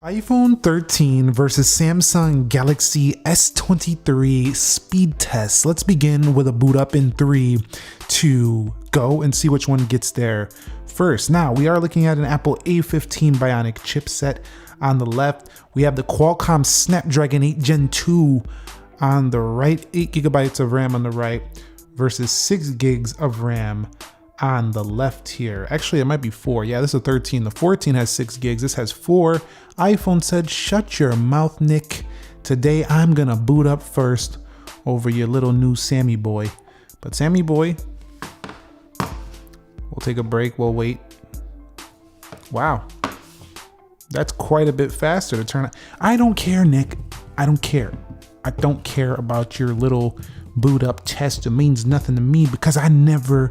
iPhone 13 versus Samsung Galaxy S23 Speed Test. Let's begin with a boot up in 3, 2, go and see which one gets there first. Now, we are looking at an Apple A15 Bionic chipset on the left. We have the Qualcomm Snapdragon 8 Gen 2 on the right, 8 gigabytes of RAM on the right versus 6 gigs of RAM on the left here. Actually, it might be 4. Yeah, this is a 13. The 14 has 6 gigs. This has 4. iPhone said, shut your mouth, Nick. Today, I'm gonna boot up first over your little new Sammy boy. But Sammy boy, we'll take a break. We'll wait. Wow. That's quite a bit faster to turn on. I don't care, Nick. I don't care. I don't care about your little boot up test. It means nothing to me because I never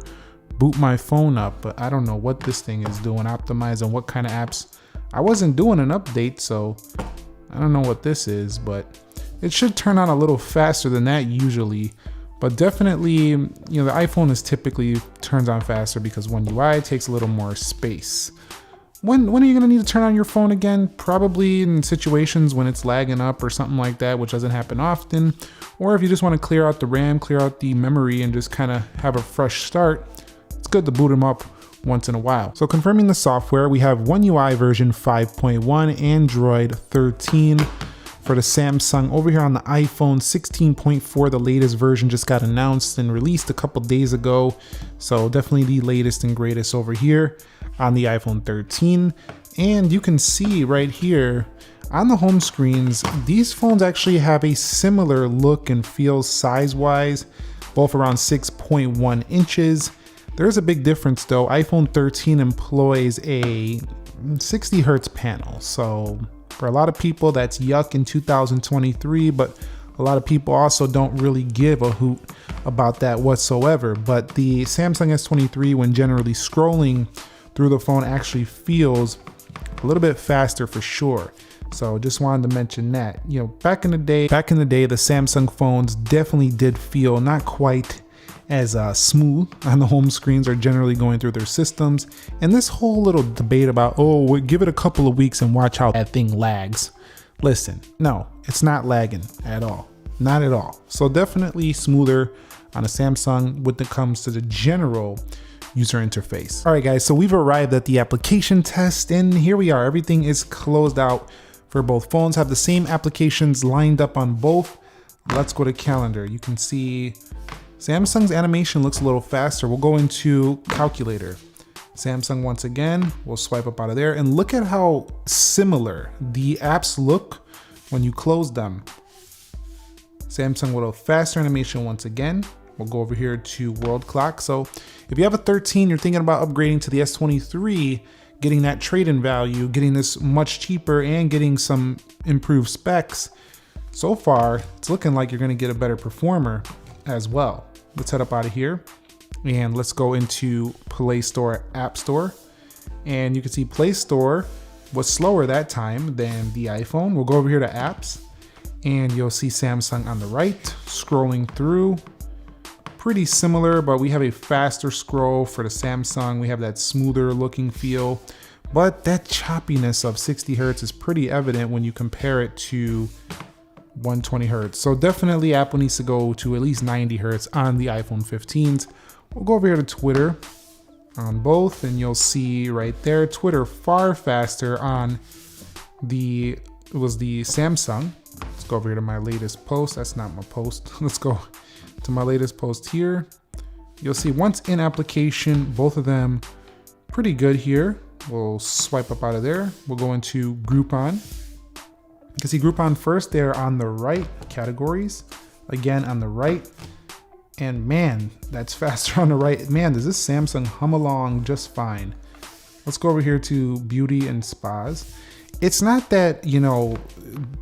boot my phone up, but I don't know what this thing is doing, optimizing what kind of apps. I wasn't doing an update, so I don't know what this is, but it should turn on a little faster than that usually. But definitely, you know, the iPhone is typically turns on faster because One UI takes a little more space. When are you gonna need to turn on your phone again? Probably in situations when it's lagging up or something like that, which doesn't happen often. Or if you just want to clear out the RAM, clear out the memory, and just kind of have a fresh start, it's good to boot them up once in a while. So confirming the software, we have One UI version 5.1, Android 13 for the Samsung. Over here on the iPhone 16.4, the latest version just got announced and released a couple days ago. So definitely the latest and greatest over here on the iPhone 13. And you can see right here on the home screens, these phones actually have a similar look and feel size-wise, both around 6.1 inches. There's a big difference though. iPhone 13 employs a 60 hertz panel. So for a lot of people that's yuck in 2023, but a lot of people also don't really give a hoot about that whatsoever. But the Samsung S23, when generally scrolling through the phone, actually feels a little bit faster for sure. So just wanted to mention that. You know, back in the day, the Samsung phones definitely did feel not quite as smooth on the home screens are generally going through their systems. And this whole little debate about, oh, we'll give it a couple of weeks and watch how that thing lags. Listen, no, it's not lagging at all. Not at all. So definitely smoother on a Samsung when it comes to the general user interface. All right, guys, so we've arrived at the application test and here we are. Everything is closed out for both phones, have the same applications lined up on both. Let's go to calendar. You can see Samsung's animation looks a little faster. We'll go into calculator. Samsung once again, we'll swipe up out of there and look at how similar the apps look when you close them. Samsung with a faster animation once again. We'll go over here to world clock. So if you have a 13, you're thinking about upgrading to the S23, getting that trade-in value, getting this much cheaper and getting some improved specs. So far, it's looking like you're gonna get a better performer as well. Let's head up out of here and let's go into Play Store, App Store. And you can see Play Store was slower that time than the iPhone. We'll go over here to apps and you'll see Samsung on the right, scrolling through. Pretty similar, but we have a faster scroll for the Samsung. We have that smoother looking feel, but that choppiness of 60 hertz is pretty evident when you compare it to 120 hertz. So definitely Apple needs to go to at least 90 hertz on the iPhone 15s. We'll go over here to Twitter on both and you'll see right there, Twitter far faster on it was the Samsung. Let's go over here to my latest post. That's not my post. Let's go to my latest post here. You'll see once in application, both of them pretty good here. We'll swipe up out of there. We'll go into Groupon. You can see Groupon first there on the right, categories, again on the right. And man, that's faster on the right. Man, does this Samsung hum along just fine. Let's go over here to beauty and spas. It's not that, you know,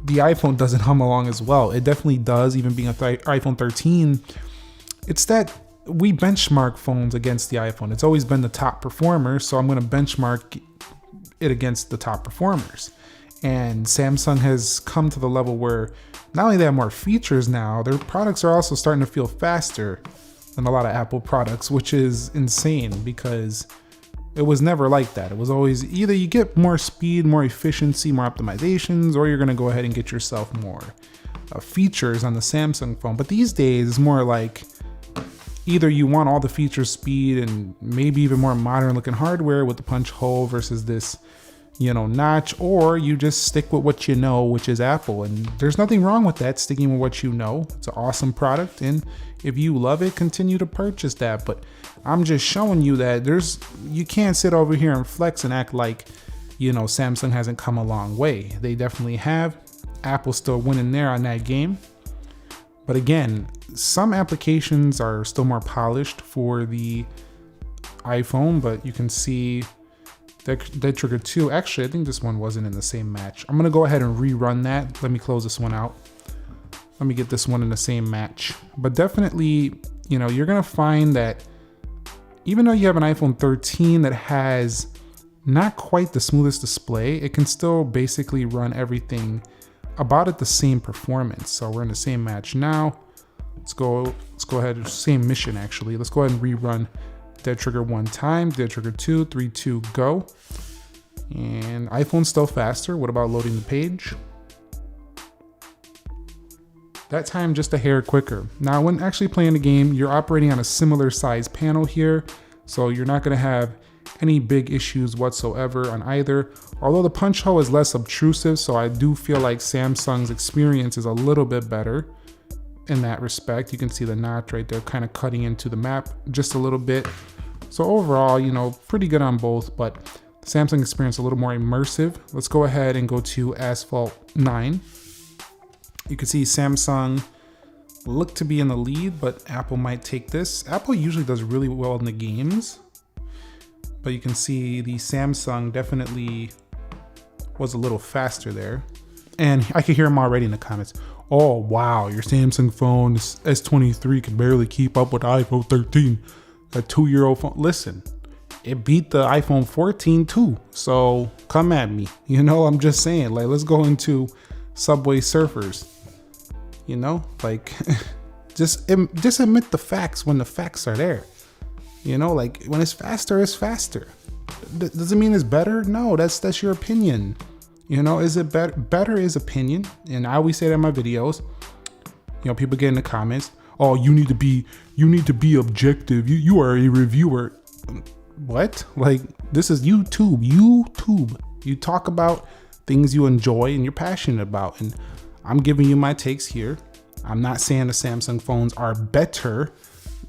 the iPhone doesn't hum along as well. It definitely does, even being an iPhone 13. It's that we benchmark phones against the iPhone. It's always been the top performer, so I'm gonna benchmark it against the top performers. And Samsung has come to the level where not only they have more features now, their products are also starting to feel faster than a lot of Apple products, which is insane because It was never like that. It was always either you get more speed, more efficiency, more optimizations, or you're gonna go ahead and get yourself more features on the Samsung phone. But these days it's more like either you want all the features, speed, and maybe even more modern looking hardware with the punch hole versus this, you know, notch, or you just stick with what you know, which is Apple. And there's nothing wrong with that, sticking with what you know. It's an awesome product, and if you love it, continue to purchase that. But I'm just showing you that you can't sit over here and flex and act like, you know, Samsung hasn't come a long way. They definitely have. Apple's still winning there on that game. But again, some applications are still more polished for the iPhone, but you can see Dead Trigger 2. Actually, I think this one wasn't in the same match. I'm gonna go ahead and rerun that. Let me close this one out. Let me get this one in the same match. But definitely, you know, you're gonna find that even though you have an iPhone 13 that has not quite the smoothest display, it can still basically run everything about at the same performance. So we're in the same match now. Let's go ahead, same mission actually. Let's go ahead and rerun Dead Trigger one time, Dead Trigger 2, 3, 2, go. And iPhone's still faster. What about loading the page? That time just a hair quicker. Now when actually playing the game, you're operating on a similar size panel here, so you're not gonna have any big issues whatsoever on either. Although the punch hole is less obtrusive, so I do feel like Samsung's experience is a little bit better in that respect. You can see the notch right there kind of cutting into the map just a little bit. So overall, you know, pretty good on both, but the Samsung experience a little more immersive. Let's go ahead and go to Asphalt 9. You can see Samsung look to be in the lead, but Apple might take this. Apple usually does really well in the games, but you can see the Samsung definitely was a little faster there. And I can hear them already in the comments. Oh, wow, your Samsung phone S23 can barely keep up with the iPhone 13, a 2-year-old phone. Listen, it beat the iPhone 14 too, so come at me. You know, I'm just saying, like, let's go into Subway Surfers. You know, like, just admit the facts when the facts are there. You know, like, when it's faster, it's faster. Does it mean it's better? No, that's your opinion. You know, is it better? Better is opinion. And I always say that in my videos. You know, people get in the comments, oh, you need to be objective. You are a reviewer. What? Like, this is YouTube. You talk about things you enjoy and you're passionate about. And I'm giving you my takes here. I'm not saying the Samsung phones are better.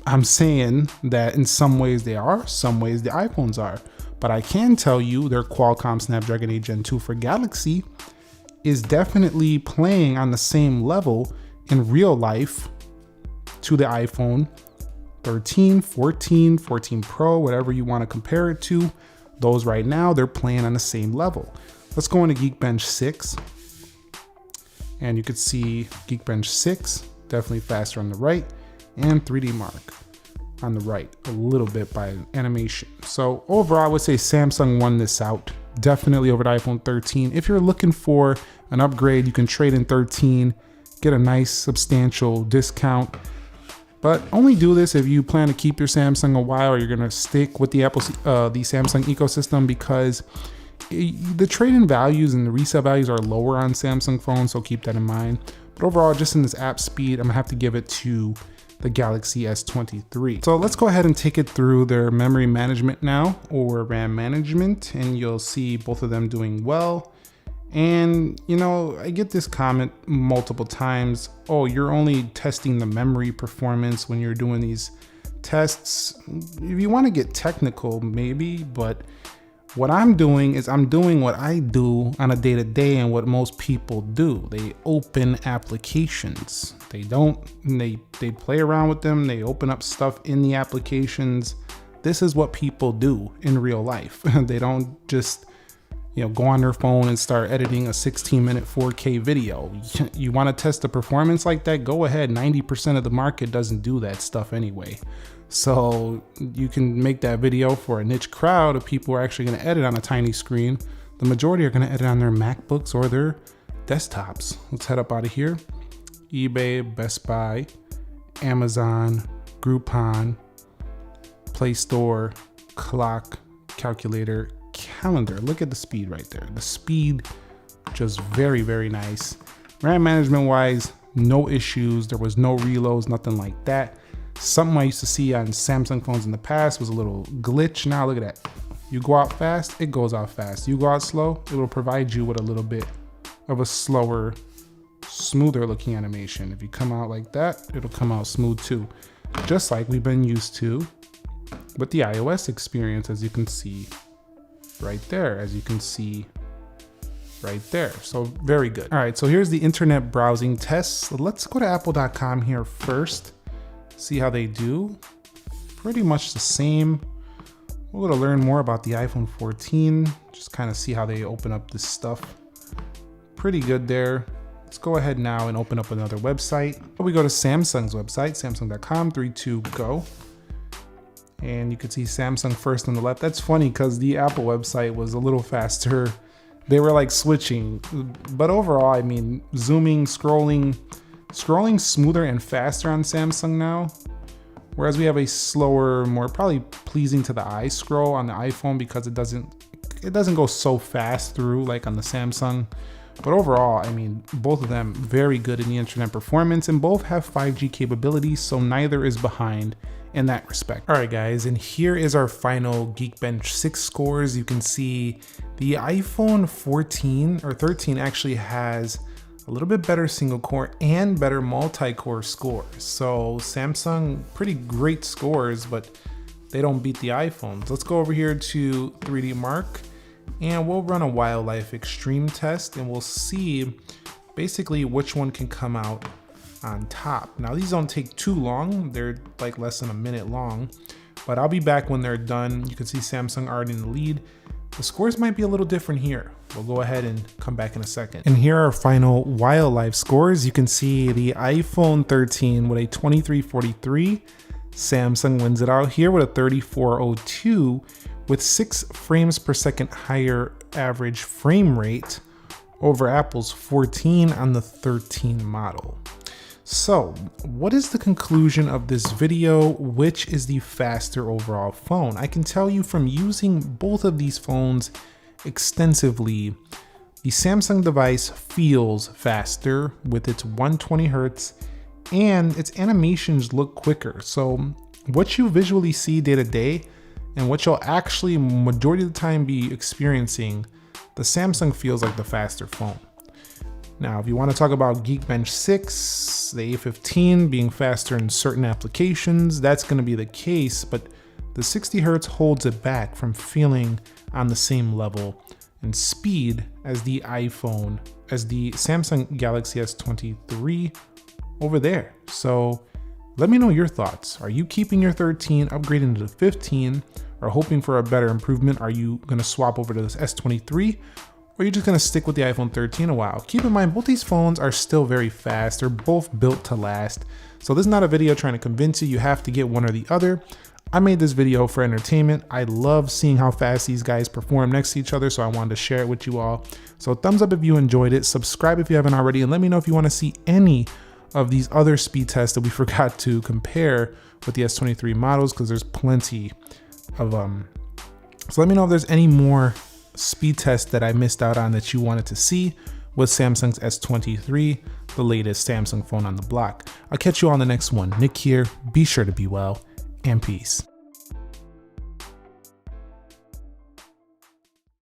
I'm saying that in some ways they are, some ways the iPhones are. But I can tell you their Qualcomm Snapdragon 8 Gen 2 for Galaxy is definitely playing on the same level in real life to the iPhone 13, 14, 14 Pro, whatever you want to compare it to. Those right now, they're playing on the same level. Let's go into Geekbench 6. And you could see Geekbench 6, definitely faster on the right, and 3D Mark on the right, a little bit by animation. So overall, I would say Samsung won this out, definitely over the iPhone 13. If you're looking for an upgrade, you can trade in 13, get a nice substantial discount. But only do this if you plan to keep your Samsung a while, or you're gonna stick with the Samsung ecosystem, because the trade-in values and the resale values are lower on Samsung phones, so keep that in mind. But overall, just in this app speed, I'm gonna have to give it to the Galaxy S23. So let's go ahead and take it through their memory management now, or RAM management, and you'll see both of them doing well. And you know, I get this comment multiple times, oh, you're only testing the memory performance when you're doing these tests. If you want to get technical, maybe, but what I'm doing is I'm doing what I do on a day-to-day and what most people do. They open applications. They play around with them. They open up stuff in the applications. This is what people do in real life. They don't just, you know, go on their phone and start editing a 16-minute 4K video. You want to test the performance like that? Go ahead. 90% of the market doesn't do that stuff anyway. So you can make that video for a niche crowd of people who are actually going to edit on a tiny screen. The majority are going to edit on their MacBooks or their desktops. Let's head up out of here. eBay, Best Buy, Amazon, Groupon, Play Store, Clock, calculator, calendar. Look at the speed right there. The speed, just very, very nice. RAM management wise, no issues. There was no reloads, nothing like that. Something I used to see on Samsung phones in the past was a little glitch. Now look at that. You go out fast, it goes out fast. You go out slow, it will provide you with a little bit of a slower, smoother looking animation. If you come out like that, it'll come out smooth too. Just like we've been used to with the iOS experience, as you can see right there, as you can see right there. So very good. All right, so here's the internet browsing tests. Let's go to apple.com here first, see how they do. Pretty much the same. We're gonna learn more about the iPhone 14, just kind of see how they open up this stuff. Pretty good there. Let's go ahead now and open up another website. We go to Samsung's website, samsung.com, 3, 2, go. And you can see Samsung first on the left. That's funny because the Apple website was a little faster. They were like switching, but overall, I mean, zooming, scrolling smoother and faster on Samsung now. Whereas we have a slower, more probably pleasing to the eye scroll on the iPhone because it doesn't go so fast through like on the Samsung. But overall, I mean, both of them very good in the internet performance, and both have 5G capabilities, so neither is behind in that respect. All right, guys, and here is our final Geekbench 6 scores. You can see the iPhone 14 or 13 actually has a little bit better single core and better multi-core scores. So Samsung, pretty great scores, but they don't beat the iPhones. Let's go over here to 3D Mark. And we'll run a wildlife extreme test and we'll see basically which one can come out on top. Now these don't take too long. They're like less than a minute long, but I'll be back when they're done. You can see Samsung already in the lead. The scores might be a little different here. We'll go ahead and come back in a second. And here are our final wildlife scores. You can see the iPhone 13 with a 2343. Samsung wins it out here with a 3402. With 6 frames per second higher average frame rate over Apple's 14 on the 13 model. So what is the conclusion of this video? Which is the faster overall phone? I can tell you from using both of these phones extensively, the Samsung device feels faster with its 120 Hertz and its animations look quicker. So what you visually see day to day and what you'll actually majority of the time be experiencing, the Samsung feels like the faster phone. Now, if you want to talk about Geekbench 6, the A15 being faster in certain applications, that's going to be the case, but the 60 Hertz holds it back from feeling on the same level in speed as the iPhone, as the Samsung Galaxy S23 over there. So let me know your thoughts. Are you keeping your 13, upgrading to the 15, or hoping for a better improvement? Are you going to swap over to this S23? Or are you just going to stick with the iPhone 13 a while? Keep in mind, both these phones are still very fast. They're both built to last. So this is not a video trying to convince you have to get one or the other. I made this video for entertainment. I love seeing how fast these guys perform next to each other, so I wanted to share it with you all. So thumbs up if you enjoyed it. Subscribe if you haven't already, and let me know if you want to see any of these other speed tests that we forgot to compare with the S23 models, because there's plenty of so let me know if there's any more speed tests that I missed out on that you wanted to see with Samsung's S23, the latest Samsung phone on the block. I'll catch you on the next one. Nick here. Be sure to be well, and peace.